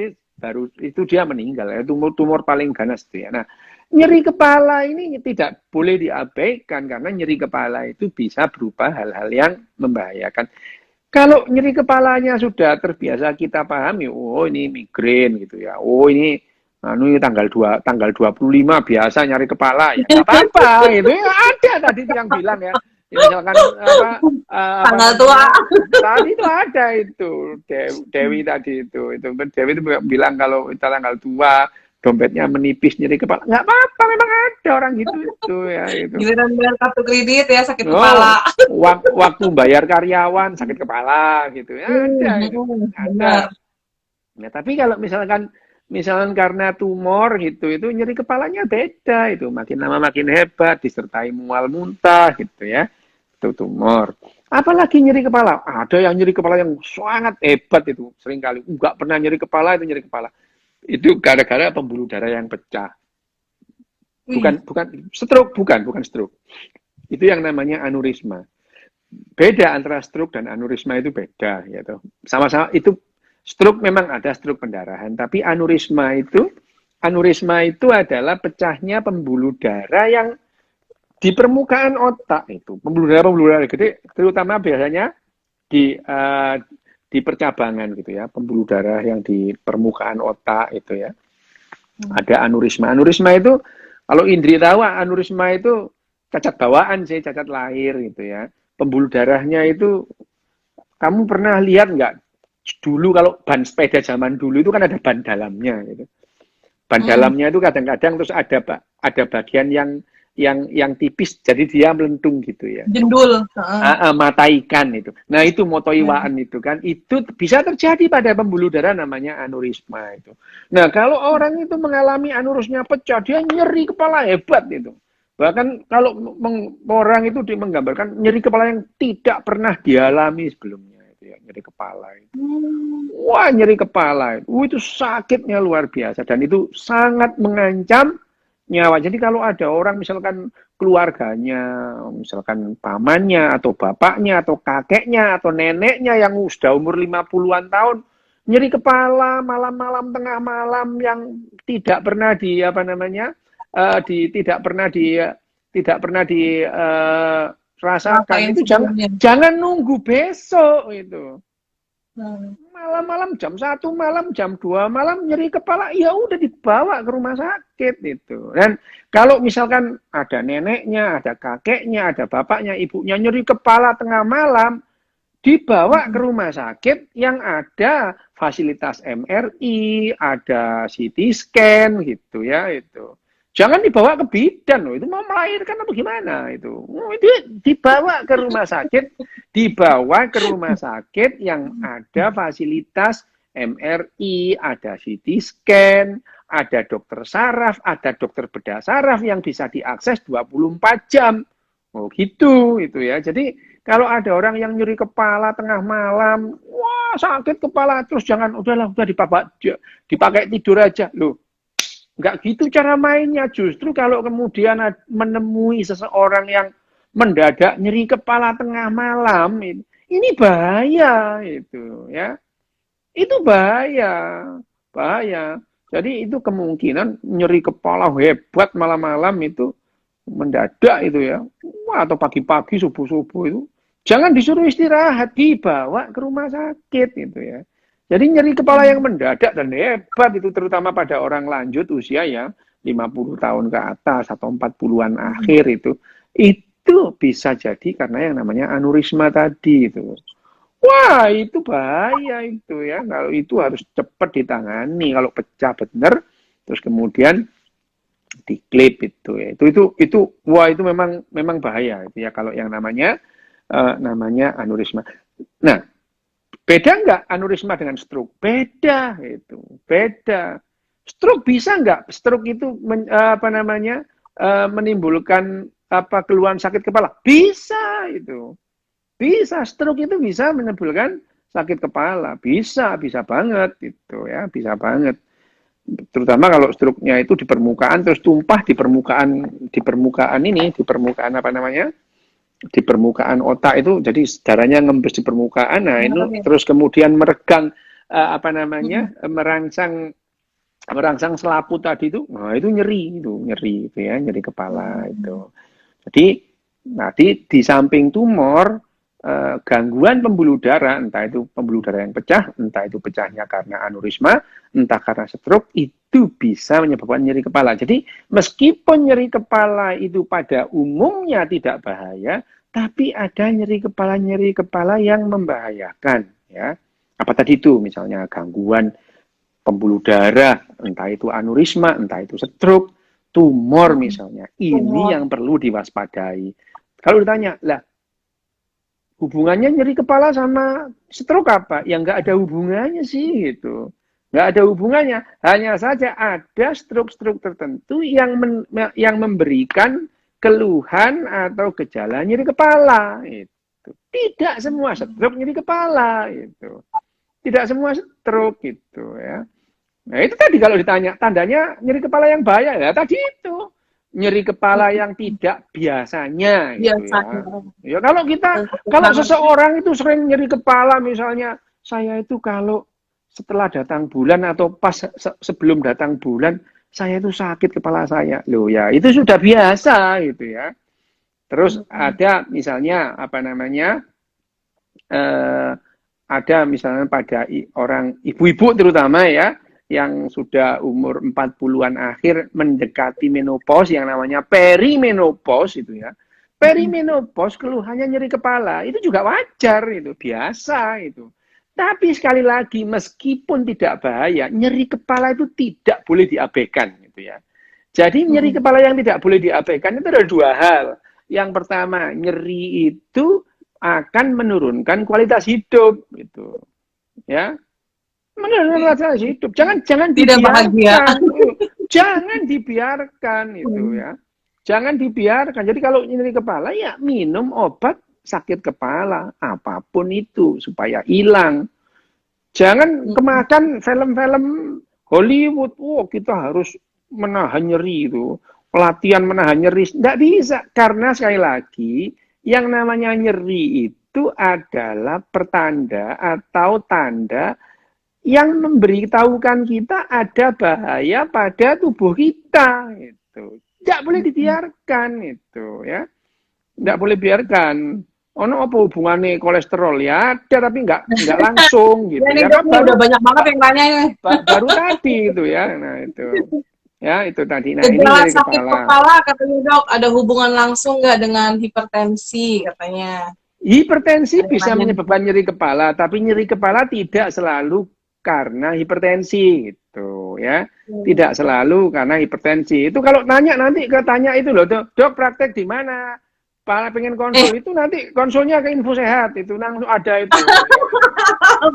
dia meninggal ya, tumor paling ganas itu ya. Nah, nyeri kepala ini tidak boleh diabaikan karena nyeri kepala itu bisa berupa hal-hal yang membahayakan. Kalau nyeri kepalanya sudah terbiasa kita pahami, oh ini migrain gitu ya. Oh ini tanggal 25 biasa nyari kepala ya. Enggak apa-apa, itu ya ada tadi yang bilang ya. Misalkan tanggal tua tadi itu ada itu Dewi tadi itu Dewi itu bilang kalau tanggal tua dompetnya menipis nyeri kepala, nggak apa-apa, memang ada orang gitu itu ya itu. Giliran bayar kartu kredit ya sakit kepala. Waktu bayar karyawan sakit kepala gitu ya ada. Nah, tapi kalau misalkan karena tumor gitu, itu nyeri kepalanya beda, itu makin lama makin hebat disertai mual muntah gitu ya. Itu tumor. Apalagi nyeri kepala. Ada yang nyeri kepala yang sangat hebat itu. Seringkali nggak pernah nyeri kepala, itu nyeri kepala. Itu gara-gara pembuluh darah yang pecah. Bukan stroke, bukan stroke. Itu yang namanya aneurisma. Beda antara stroke dan aneurisma itu beda gitu. Sama-sama itu stroke memang ada stroke pendarahan, tapi aneurisma itu adalah pecahnya pembuluh darah yang di permukaan otak itu. Pembuluh darah gede, terutama biasanya di percabangan gitu ya, pembuluh darah yang di permukaan otak itu ya. Ada aneurisma. Aneurisma itu kalau Indri tahu, aneurisma itu cacat bawaan sih, cacat lahir gitu ya. Pembuluh darahnya itu, kamu pernah lihat nggak? Dulu kalau ban sepeda zaman dulu itu kan ada ban dalamnya gitu. Ban dalamnya itu kadang-kadang terus ada bagian yang tipis, jadi dia melentung gitu ya. Jendul. Mata ikan itu. Nah itu motoiwaan itu kan, itu bisa terjadi pada pembuluh darah namanya aneurisma itu. Nah kalau orang itu mengalami aneurisma pecah, dia nyeri kepala hebat itu. Bahkan kalau orang itu menggambarkan nyeri kepala yang tidak pernah dialami sebelumnya, itu ya, nyeri kepala itu. Wah, nyeri kepala itu sakitnya luar biasa dan itu sangat mengancam nyawa. Jadi kalau ada orang misalkan keluarganya, misalkan pamannya atau bapaknya atau kakeknya atau neneknya yang sudah umur 50-an tahun nyeri kepala malam-malam tengah malam yang tidak pernah di apa namanya tidak pernah dirasakan Ngapain itu sebelumnya? jangan nunggu besok itu. Hmm. Malam-malam jam 1 malam, jam 2 malam nyeri kepala, ya udah dibawa ke rumah sakit itu. Dan kalau misalkan ada neneknya, ada kakeknya, ada bapaknya, ibunya nyeri kepala tengah malam, dibawa ke rumah sakit yang ada fasilitas MRI, ada CT scan gitu ya itu. Jangan dibawa ke bidan loh, itu mau melahirkan apa gimana itu. Itu dibawa ke rumah sakit yang ada fasilitas MRI, ada CT scan, ada dokter saraf, ada dokter bedah saraf yang bisa diakses 24 jam. Oh gitu itu ya. Jadi kalau ada orang yang nyeri kepala tengah malam, wah sakit kepala terus jangan udahlah udah dipakai tidur aja loh. Nggak gitu cara mainnya. Justru kalau kemudian menemui seseorang yang mendadak nyeri kepala tengah malam, ini bahaya itu ya. Itu bahaya, bahaya. Jadi itu kemungkinan nyeri kepala hebat malam-malam itu mendadak itu ya. Wah, atau pagi-pagi subuh-subuh itu. Jangan disuruh istirahat, dibawa ke rumah sakit itu ya. Jadi nyeri kepala yang mendadak dan hebat itu terutama pada orang lanjut usia ya 50 tahun ke atas atau 40-an akhir itu bisa jadi karena yang namanya aneurisma tadi itu. Wah, itu bahaya itu ya. Kalau itu harus cepat ditangani. Kalau pecah benar terus kemudian diklip itu ya. Wah, itu memang bahaya itu ya kalau yang namanya aneurisma. Nah, beda nggak aneurisma dengan stroke? Beda itu, beda. Stroke bisa nggak? Stroke itu menimbulkan keluhan sakit kepala? Bisa itu, bisa. Stroke itu bisa menimbulkan sakit kepala, bisa banget itu ya, bisa banget. Terutama kalau stroke-nya itu di permukaan terus tumpah di permukaan otak itu, jadi darahnya ngembes di permukaan. Nah itu terus kemudian meregang merangsang selaput tadi itu, nah itu nyeri itu ya, nyeri kepala itu. Jadi nanti di samping tumor gangguan pembuluh darah, entah itu pembuluh darah yang pecah, entah itu pecahnya karena aneurisma, entah karena stroke, itu bisa menyebabkan nyeri kepala. Jadi meskipun nyeri kepala itu pada umumnya tidak bahaya, tapi ada nyeri kepala yang membahayakan ya. Apa tadi itu? Misalnya gangguan pembuluh darah, entah itu aneurisma, entah itu stroke, tumor misalnya. Ini yang perlu diwaspadai. Kalau ditanya, lah hubungannya nyeri kepala sama stroke apa? Ya nggak ada hubungannya sih gitu. Nggak ada hubungannya. Hanya saja ada stroke-stroke tertentu yang memberikan keluhan atau gejala nyeri kepala. Itu. Tidak semua stroke nyeri kepala. Itu. Tidak semua stroke gitu ya. Nah itu tadi kalau ditanya tandanya nyeri kepala yang bahaya ya tadi itu. Nyeri kepala yang tidak biasanya gitu ya. Ya kalau seseorang itu sering nyeri kepala misalnya, saya itu kalau setelah datang bulan atau pas sebelum datang bulan saya itu sakit kepala saya. Loh ya, itu sudah biasa gitu ya. Terus ada misalnya ada misalnya pada orang ibu-ibu terutama ya, yang sudah umur 40-an akhir mendekati menopause yang namanya perimenopause itu ya. Perimenopause keluhannya nyeri kepala, itu juga wajar itu, biasa itu. Tapi sekali lagi meskipun tidak bahaya, nyeri kepala itu tidak boleh diabaikan gitu ya. Jadi nyeri kepala yang tidak boleh diabaikan itu ada dua hal. Yang pertama, nyeri itu akan menurunkan kualitas hidup gitu. Ya. Menurut hidup, jangan tidak bahagia. Jangan dibiarkan itu ya. Jangan dibiarkan. Jadi kalau nyeri kepala ya minum obat sakit kepala apapun itu supaya hilang. Jangan kemakan film-film Hollywood. Oh, kita harus menahan nyeri itu. Pelatihan menahan nyeri. Nggak bisa. Karena sekali lagi, yang namanya nyeri itu adalah pertanda atau tanda yang memberitahukan kita ada bahaya pada tubuh kita. Itu. Nggak boleh dibiarkan. Itu, ya. Nggak boleh biarkan. Ono apa hubungannya kolesterol ya ada tapi nggak langsung gitu Ya, nih, ya Dok, kan nih, udah banyak banget yang nanya ini. baru tadi itu ya. Nah itu ya itu tadi. Nah ini Gejala nyeri sakit kepala. kepala katanya Dok, ada hubungan langsung nggak dengan hipertensi katanya? Hipertensi Ada yang bisa nanya. menyebabkan nyeri kepala, tapi nyeri kepala tidak selalu karena hipertensi gitu ya. Tidak selalu karena hipertensi. Itu kalau tanya nanti tanya itu loh, dok praktek di mana? Para pengen konsul itu nanti konsulnya ke Info Sehat itu langsung ada itu.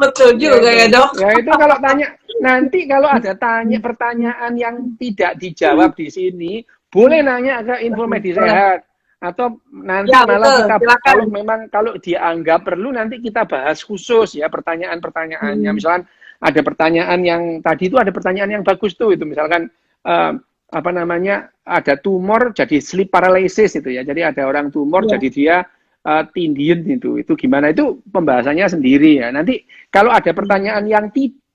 Betul juga ya, Dok. Ya itu kalau tanya nanti kalau ada pertanyaan yang tidak dijawab di sini, boleh nanya ke Info Medis Sehat atau nanti Ya, malah betul. kita Silakan. kalau dianggap perlu nanti kita bahas khusus ya pertanyaan-pertanyaannya. Misalkan ada pertanyaan yang tadi itu ada pertanyaan yang bagus tuh itu misalkan apa namanya ada tumor jadi sleep paralysis itu ya. Jadi ada orang tumor jadi dia tindian itu gimana itu pembahasannya sendiri ya. Nanti kalau ada pertanyaan yang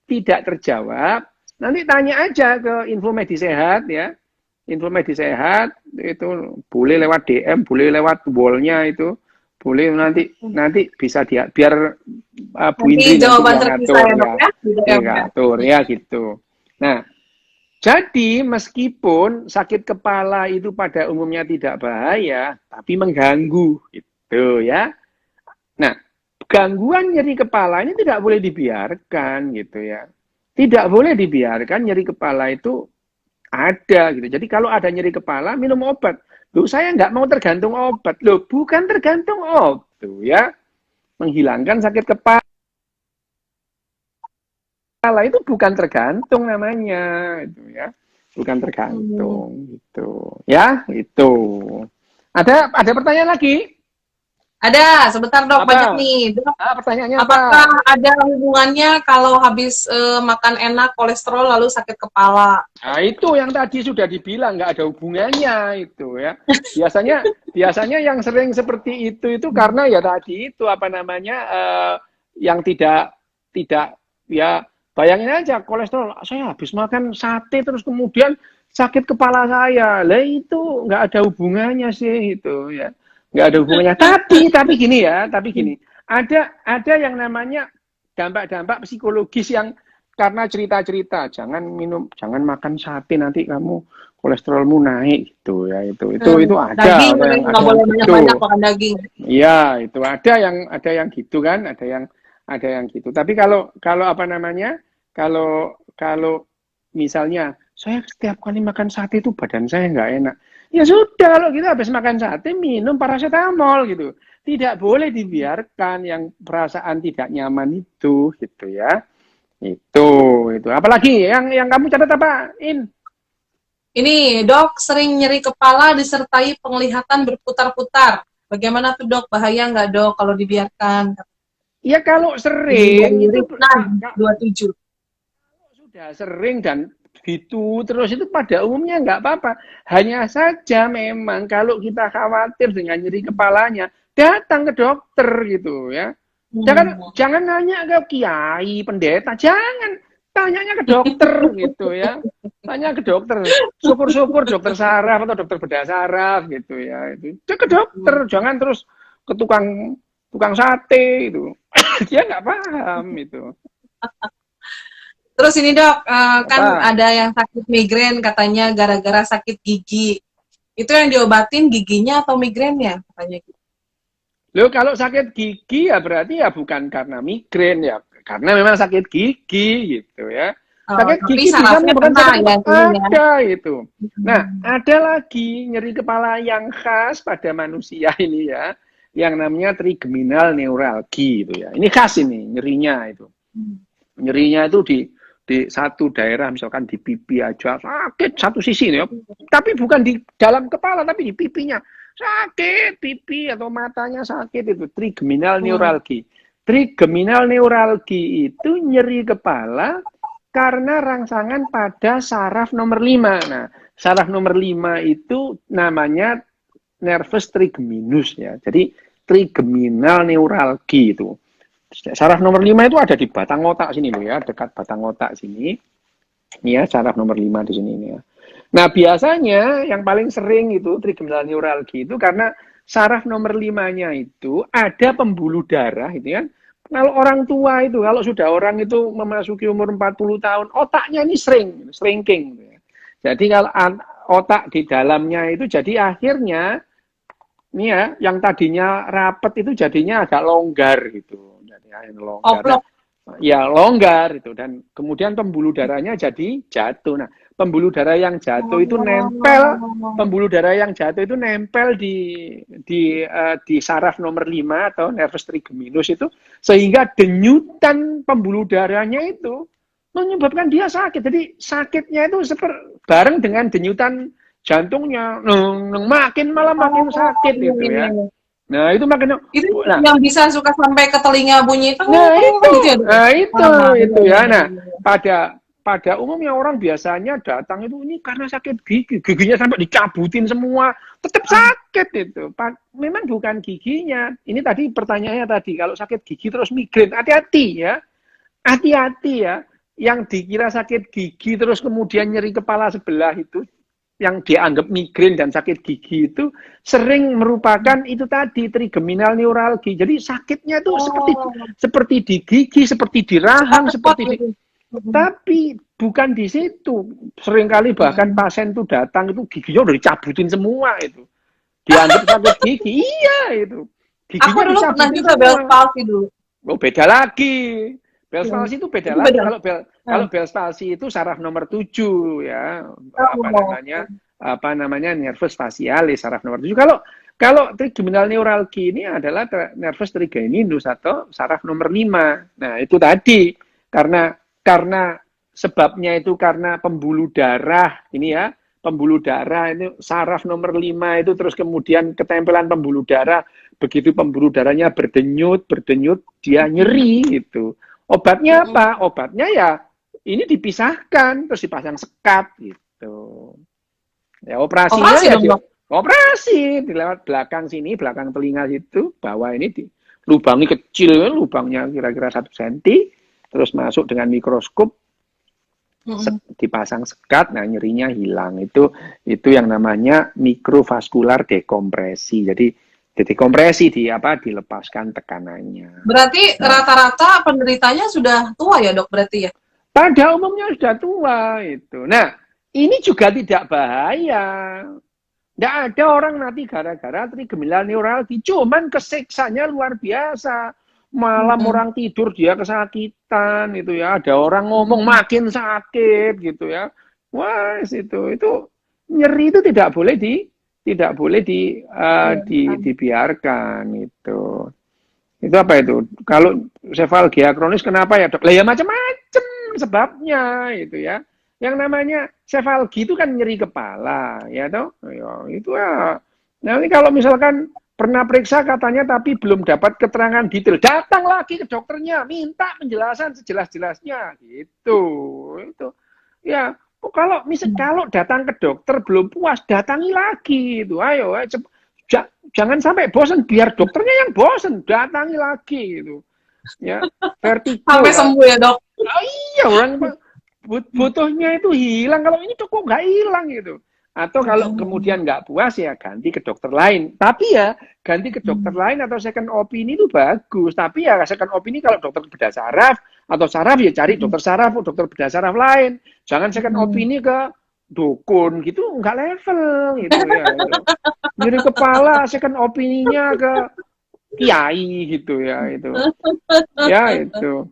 tidak terjawab, nanti tanya aja ke Info Medis Sehat ya. Info Medis Sehat itu boleh lewat DM, boleh lewat wall-nya itu, boleh nanti bisa dia biar Bu Indri jawaban nanti terpisah ya, yang Dok ya. ngatur ya gitu. Nah, jadi meskipun sakit kepala itu pada umumnya tidak bahaya, tapi mengganggu gitu ya. Nah, gangguan nyeri kepala ini tidak boleh dibiarkan gitu ya. Tidak boleh dibiarkan nyeri kepala itu ada gitu. Jadi kalau ada nyeri kepala minum obat. Loh, saya nggak mau tergantung obat. Loh, bukan tergantung obat ya. Menghilangkan sakit kepala itu bukan tergantung namanya itu ya. Bukan tergantung gitu. Ya, itu. Ada pertanyaan lagi? Ada, sebentar Dok, Apa? banyak nih. Dok, Pertanyaannya apakah apa? ada hubungannya kalau habis makan enak kolesterol lalu sakit kepala? Nah, itu yang tadi sudah dibilang nggak ada hubungannya itu ya. Biasanya yang sering seperti itu karena ya tadi itu apa namanya yang tidak ya bayangin aja kolesterol saya habis makan sate terus kemudian sakit kepala saya. Lah itu nggak ada hubungannya sih itu ya. Nggak ada hubungannya. Tapi gini ya, ada yang namanya dampak-dampak psikologis yang karena cerita-cerita jangan makan sate nanti kamu kolesterolmu naik gitu ya itu ada Daging yang nggak boleh banyak-banyak makan daging. iya itu ada yang gitu kan ada yang gitu tapi kalau apa namanya kalau misalnya saya setiap kali makan sate itu badan saya nggak enak ya sudah kalau kita habis makan sate minum paracetamol gitu tidak boleh dibiarkan yang perasaan tidak nyaman itu gitu ya. Itu. Apalagi yang kamu catat apa, In? Ini, Dok, sering nyeri kepala disertai penglihatan berputar-putar. Bagaimana tuh, Dok? Bahaya nggak, Dok, kalau dibiarkan? Ya kalau sering itu 27. sudah sering dan gitu terus itu pada umumnya nggak apa-apa. Hanya saja memang kalau kita khawatir dengan nyeri kepalanya, datang ke dokter gitu ya. Jangan nanya ke kiai, pendeta, jangan tanyanya ke dokter gitu ya. Tanya ke dokter. Syukur-syukur dokter saraf atau dokter bedah saraf gitu ya. Itu ke dokter, jangan terus ke tukang sate itu. Dia nggak paham itu. Terus ini, Dok, kan ada yang sakit migrain katanya gara-gara sakit gigi. Itu yang diobatin giginya atau migrainnya katanya gitu. Loh kalau sakit gigi ya berarti ya bukan karena migrain ya, karena memang sakit gigi gitu ya. Sakit gigi bisa menyebabkan sakit ada itu. Nah, ada lagi nyeri kepala yang khas pada manusia ini ya, yang namanya trigeminal neuralgi itu ya. Ini khas ini nyerinya itu. Nyerinya itu di satu daerah, misalkan di pipi aja sakit satu sisi nih, tapi bukan di dalam kepala, tapi di pipinya sakit, pipi atau matanya sakit, itu trigeminal neuralgi. Trigeminal neuralgi itu nyeri kepala karena rangsangan pada saraf nomor 5. Nah, saraf nomor 5 itu namanya nervus trigeminus ya. Jadi trigeminal neuralgi itu. Saraf nomor 5 itu ada di batang otak sini loh ya, dekat batang otak sini. Ini ya, saraf nomor 5 di sini ini ya. Nah, biasanya yang paling sering itu trigeminal neuralgi itu karena saraf nomor 5-nya itu ada pembuluh darah itu kan. Kalau orang tua itu, kalau sudah orang itu memasuki umur 40 tahun, otaknya ini shrinking. Jadi kalau otak di dalamnya itu jadi akhirnya ini ya, yang tadinya rapet itu jadinya agak longgar gitu. Longgar. Ya longgar itu, dan kemudian pembuluh darahnya jadi jatuh. Nah, pembuluh darah yang jatuh itu nempel, pembuluh darah yang jatuh itu nempel di saraf nomor 5 atau nervus trigeminus itu, sehingga denyutan pembuluh darahnya itu menyebabkan dia sakit. Jadi sakitnya itu bareng dengan denyutan jantungnya, makin sakit itu ya. Nah, itu makanya yang bisa suka sampai ke telinga bunyi itu. Itu ya. Nah, pada umumnya orang biasanya datang itu ini karena sakit gigi, giginya sampai dicabutin semua, tetap sakit itu. Memang bukan giginya. Ini tadi pertanyaannya tadi, kalau sakit gigi terus migrain, hati-hati ya. Hati-hati ya. Yang dikira sakit gigi terus kemudian nyeri kepala sebelah itu, yang dianggap migrain dan sakit gigi itu sering merupakan itu tadi trigeminal neuralgi. Jadi sakitnya itu seperti di gigi, seperti di rahang, tapi bukan di situ. Seringkali bahkan pasien itu datang itu giginya udah dicabutin semua itu. Dianggap sakit gigi. Iya itu. Giginya aku dulu pernah juga Bell's palsy dulu. Oh, beda lagi. Bell's palsy itu beda lagi. Kalau Bell's palsy itu saraf nomor 7 ya. Apa namanya nervus facialis, saraf nomor 7. Kalau trigeminal neuralgi ini adalah nervus trigeminus atau saraf nomor 5. Nah, itu tadi karena sebabnya itu karena pembuluh darah ini ya. Pembuluh darah itu saraf nomor 5 itu terus kemudian ketempelan pembuluh darah, begitu pembuluh darahnya berdenyut dia nyeri gitu. Obatnya apa? Obatnya ya ini dipisahkan terus dipasang sekat gitu. Ya operasinya operasi di lewat belakang sini, belakang telinga situ, bawah ini lubangi kecil, lubangnya kira-kira 1 cm, terus masuk dengan mikroskop, dipasang sekat, nah nyerinya hilang. Itu yang namanya mikrovaskular dekompresi. Jadi dekompresi dilepaskan tekanannya. Berarti rata-rata penderitanya sudah tua ya dok berarti ya? Pada umumnya sudah tua itu. Nah, ini juga tidak bahaya. Tidak ada orang mati gara-gara trigeminal neuralgi. Cuman kesiksanya luar biasa. Malam orang tidur dia kesakitan itu ya. Ada orang ngomong makin sakit gitu ya. Wah, itu nyeri itu tidak boleh dibiarkan itu. Itu apa itu? Kalau sefalgia kronis kenapa ya dok? Lah ya macam-macam sebabnya itu ya. Yang namanya sefalgi itu kan nyeri kepala, ya toh? Ya, itu ya. Nanti kalau misalkan pernah periksa katanya tapi belum dapat keterangan detail, datang lagi ke dokternya, minta penjelasan sejelas-jelasnya, gitu. Itu. Ya, kalau datang ke dokter belum puas, datangi lagi itu. Ayo, jangan sampai bosan, biar dokternya yang bosan, datangi lagi gitu. Ya, vertigo. Sampai sembuh ya, Dok. Oh, iya, orang butuhnya itu hilang, kalau ini kok nggak hilang gitu. Atau kalau kemudian nggak puas ya ganti ke dokter lain. Tapi ya ganti ke dokter lain atau second opini itu bagus. Tapi ya second opini kalau dokter bedah saraf atau saraf ya cari dokter saraf atau dokter bedah saraf lain. Jangan second opini ke dukun gitu, nggak level gitu ya. Gitu. Nyeri kepala second opininya ke kiai gitu ya itu. Ya itu.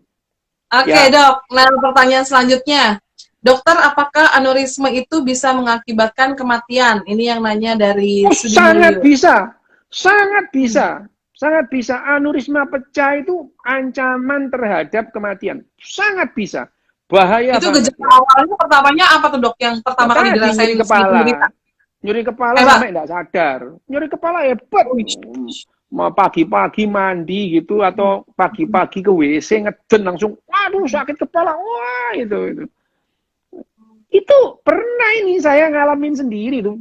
Oke, Dok. Nah, pertanyaan selanjutnya. Dokter, apakah aneurisme itu bisa mengakibatkan kematian? Ini yang nanya dari sangat bisa. Sangat bisa. Sangat bisa. Aneurisma pecah itu ancaman terhadap kematian. Sangat bisa. Bahaya Itu banget gejala ya. awalnya pertamanya apa tuh dok? Yang pertama kali Tadi dirasain nyeri sedikit kepala. menderita? Nyeri kepala Hebat. sampai nggak sadar. Nyeri kepala hebat. Wih. Mau pagi-pagi mandi gitu atau pagi-pagi ke WC ngeden langsung, waduh sakit kepala, wah itu. Itu pernah ini saya ngalamin sendiri tuh.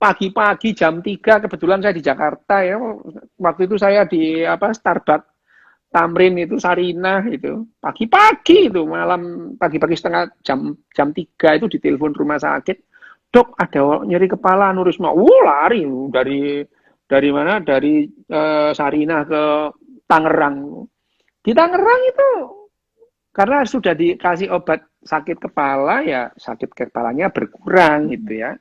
Pagi-pagi jam 3 kebetulan saya di Jakarta ya. Waktu itu saya di Starbucks Tamrin itu Sarinah itu. Pagi-pagi itu malam pagi-pagi setengah jam 3 itu ditelepon rumah sakit. Dok, ada nyeri kepala aneurisma. Lari dari mana? Dari Sarinah ke Tangerang. Di Tangerang itu karena sudah dikasih obat sakit kepala ya sakit kepalanya berkurang gitu ya.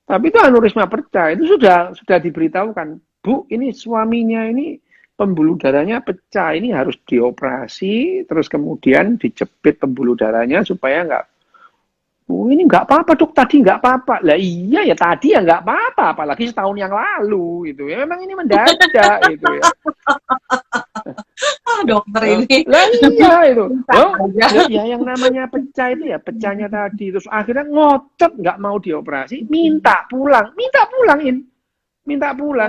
Tapi itu aneurisma pecah, itu sudah diberitahukan, Bu, ini suaminya ini pembuluh darahnya pecah, ini harus dioperasi, terus kemudian dijepit pembuluh darahnya supaya nggak, ini nggak apa-apa dok, tadi nggak apa-apa. Lah iya ya tadi ya nggak apa-apa, apalagi setahun yang lalu gitu ya. Memang ini mendadak gitu ya. Dokter ini. Lah iya itu. Loh, Aja. ya yang namanya pecah itu ya pecahnya tadi. Terus akhirnya ngotot nggak mau dioperasi, minta pulang, minta pulang,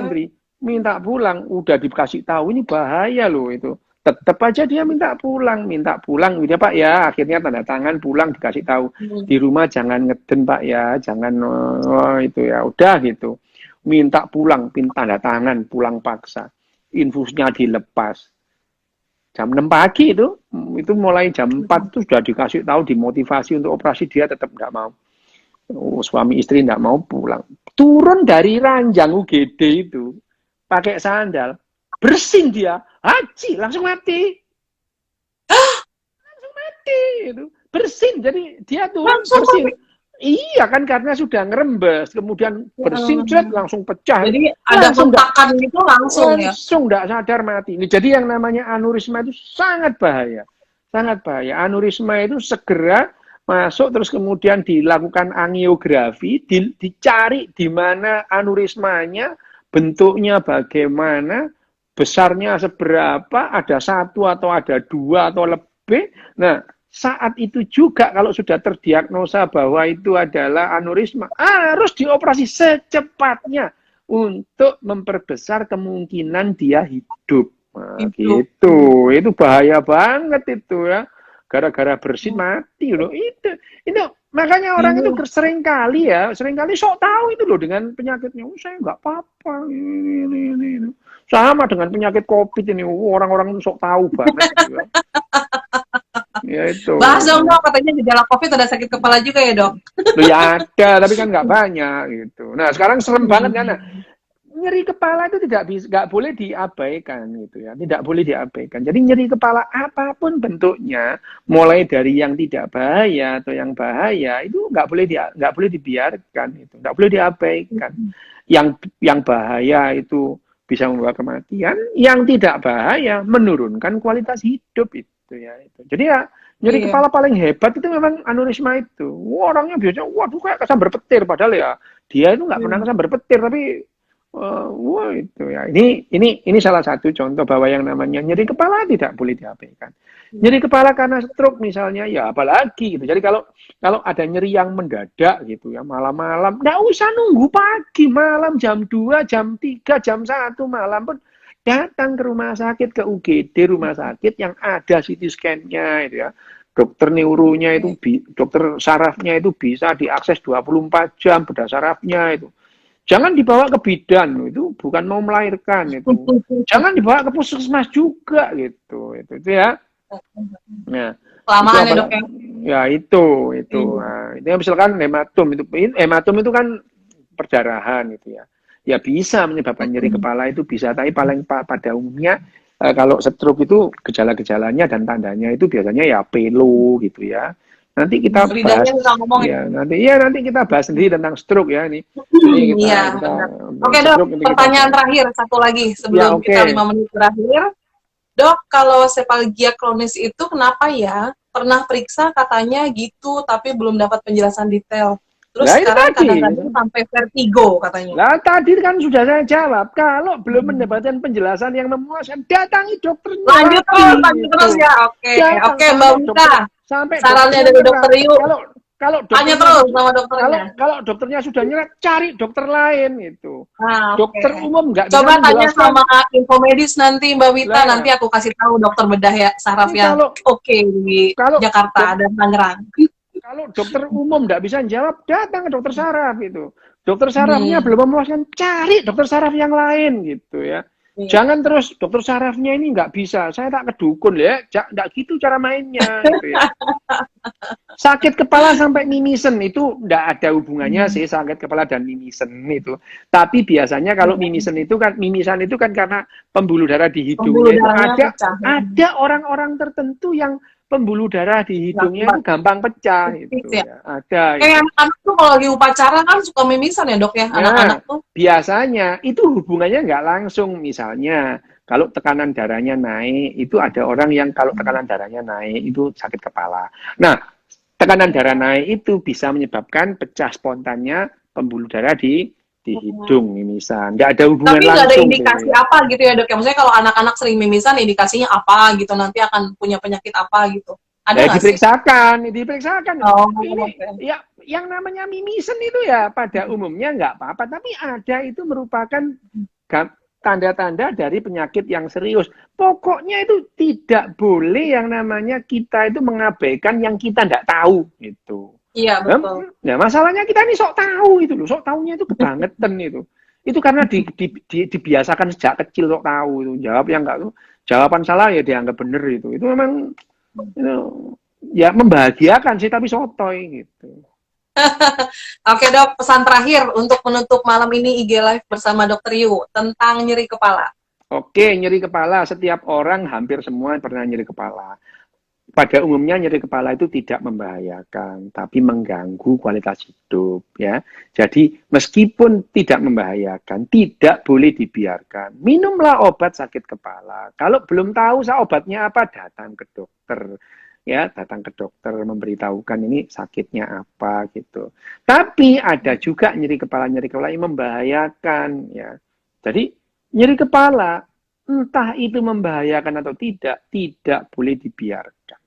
Dri. Minta pulang, udah dikasih tahu ini bahaya loh itu. Tetap aja dia minta pulang. Udah Pak ya, akhirnya tanda tangan pulang dikasih tahu. Di rumah jangan ngeden Pak ya, jangan itu ya. Udah gitu. Minta pulang, tanda tangan, pulang paksa. Infusnya dilepas. Jam 6 pagi itu mulai jam 4 itu sudah dikasih tahu, dimotivasi untuk operasi, dia tetap nggak mau. Suami istri nggak mau pulang. Turun dari ranjang UGD itu, pakai sandal, bersin dia, haji, langsung mati. Langsung mati. Itu. Bersin, jadi dia turun bersin. Iya kan karena sudah ngerembes, kemudian bersin langsung pecah. Jadi ada kontakan itu langsung ya. Langsung nggak sadar mati. Jadi yang namanya aneurisma itu sangat bahaya, sangat bahaya. Aneurisma itu segera masuk terus kemudian dilakukan angiografi, dicari di mana aneurismanya, bentuknya bagaimana, besarnya seberapa, ada 1 atau ada 2 atau lebih. Nah, saat itu juga kalau sudah terdiagnosa bahwa itu adalah aneurisma, harus dioperasi secepatnya untuk memperbesar kemungkinan dia hidup. Nah, gitu. Itu bahaya banget itu ya. Gara-gara bersin mati loh. Itu makanya orang itu sering kali sok tahu itu loh dengan penyakitnya. Saya nggak apa-apa ini. Sama dengan penyakit COVID ini. Orang-orang itu sok tahu banget gitu ya. Ya itu. Bahas dong dok, katanya gejala COVID ada sakit kepala juga ya dok? Loh, ya ada, tapi kan nggak banyak gitu. Nah sekarang serem banget kan. Nyeri kepala itu nggak boleh diabaikan gitu ya, tidak boleh diabaikan. Jadi nyeri kepala apapun bentuknya, mulai dari yang tidak bahaya atau yang bahaya itu nggak boleh dibiarkan, itu nggak boleh diabaikan. Yang bahaya itu bisa membawa kematian, yang tidak bahaya menurunkan kualitas hidup itu ya itu. Jadi ya nyeri kepala paling hebat itu memang aneurisma itu. Orangnya biasanya waduh kayak kesambar petir, padahal ya dia itu nggak pernah kesambar petir tapi wah itu ya ini salah satu contoh bahwa yang namanya nyeri kepala tidak boleh diabaikan. Nyeri kepala karena stroke misalnya ya apalagi gitu. Jadi kalau ada nyeri yang mendadak gitu ya malam-malam nggak usah nunggu pagi, malam jam 2, jam 3, jam 1 malam pun datang ke rumah sakit, ke UGD rumah sakit yang ada CT scan-nya itu ya. Dokter neuronya itu, dokter sarafnya itu bisa diakses 24 jam bedah sarafnya itu. Jangan dibawa ke bidan, itu bukan mau melahirkan itu. Jangan dibawa ke puskesmas juga gitu. Itu ya. Nah, kelamaan ya dok ya. Ya itu. Nah, itu misalkan hematom itu kan perdarahan gitu ya. Ya bisa menyebabkan nyeri kepala itu bisa, tapi paling pada umumnya kalau stroke itu gejala-gejalanya dan tandanya itu biasanya ya pelo gitu ya. Nanti kita bahas nanti kita bahas sendiri tentang stroke ya ini. Oke dok, pertanyaan terakhir satu lagi sebelum kita 5 menit terakhir. Dok, kalau sepalgia kronis itu kenapa ya? Pernah periksa katanya gitu tapi belum dapat penjelasan detail. Terus sekarang kadang-kadang sampai vertigo katanya. Nah tadi kan sudah saya jawab, kalau belum mendapatkan penjelasan yang memuaskan, datangi dokternya. Lanjut terus ya, oke Mbak Wita. Sampai Sarannya dokternya dari nyerah. dokter Yu, Kalau tanya dokternya terus sudah sama dokternya. kalau dokternya sudah nyerah, cari dokter lain itu. Nah, oke. Dokter umum nggak bisa Coba tanya menjelaskan. sama infomedis nanti Mbak Wita, nanti Lah, aku kasih tahu dokter bedah ya saraf ini yang oke di kalau dok, Jakarta dan Tangerang. kalau dokter umum nggak bisa jawab, datang ke dokter saraf itu. Dokter sarafnya Hmm, belum memuaskan, cari dokter saraf yang lain gitu ya. iya. Jangan terus dokter sarafnya ini nggak bisa, saya tak kedukun ya, nggak gitu cara mainnya gitu ya. Sakit kepala sampai mimisen itu nggak ada hubungannya Hmm, sih, sakit kepala dan mimisen itu. Tapi biasanya kalau iya. mimisan itu kan karena pembuluh darah di Pembuluh hidungnya itu darahnya ada pecah. orang-orang tertentu yang pembuluh darah di hidungnya Lambat. itu gampang pecah Tipis itu ya. ya. Ada Kayak itu. anak-anak tuh kalau lagi upacara kan suka mimisan ya dok ya, anak-anak Nah, tuh. biasanya itu hubungannya nggak langsung. Misalnya, kalau tekanan darahnya naik, itu ada orang yang kalau tekanan darahnya naik, itu sakit kepala. Nah, tekanan darah naik itu bisa menyebabkan pecah spontannya pembuluh darah di hidung, misal. Nggak ada hubungan Tapi nggak ada langsung gitu indikasi ya. apa gitu ya dok ya. Maksudnya kalau anak-anak sering mimisan indikasinya apa gitu, nanti akan punya penyakit apa gitu. Ada Ya nggak sih? diperiksakan. Oh, Ini oke. ya yang namanya mimisen itu ya pada umumnya nggak apa-apa, tapi ada itu merupakan tanda-tanda dari penyakit yang serius. Pokoknya itu tidak boleh yang namanya kita itu mengabaikan yang kita nggak tahu gitu. Iya betul. Nah, masalahnya kita ini sok tahu itu loh, sok tahunya itu kebangetan itu. Itu karena dibiasakan sejak kecil sok tahu itu. Jawab yang enggak tuh, jawaban salah ya dianggap benar itu. Itu memang itu, ya membahagiakan sih tapi sotoy gitu. Oke dok, pesan terakhir untuk menutup malam ini IG Live bersama Dokter Yu tentang nyeri kepala. Oke, nyeri kepala. Setiap orang hampir semua pernah nyeri kepala. Pada umumnya nyeri kepala itu tidak membahayakan, tapi mengganggu kualitas hidup ya. Jadi meskipun tidak membahayakan, tidak boleh dibiarkan. Minumlah obat sakit kepala. Kalau belum tahu obatnya apa, datang ke dokter. Ya, datang ke dokter memberitahukan ini sakitnya apa gitu. Tapi ada juga nyeri kepala yang membahayakan ya. Jadi nyeri kepala entah itu membahayakan atau tidak boleh dibiarkan.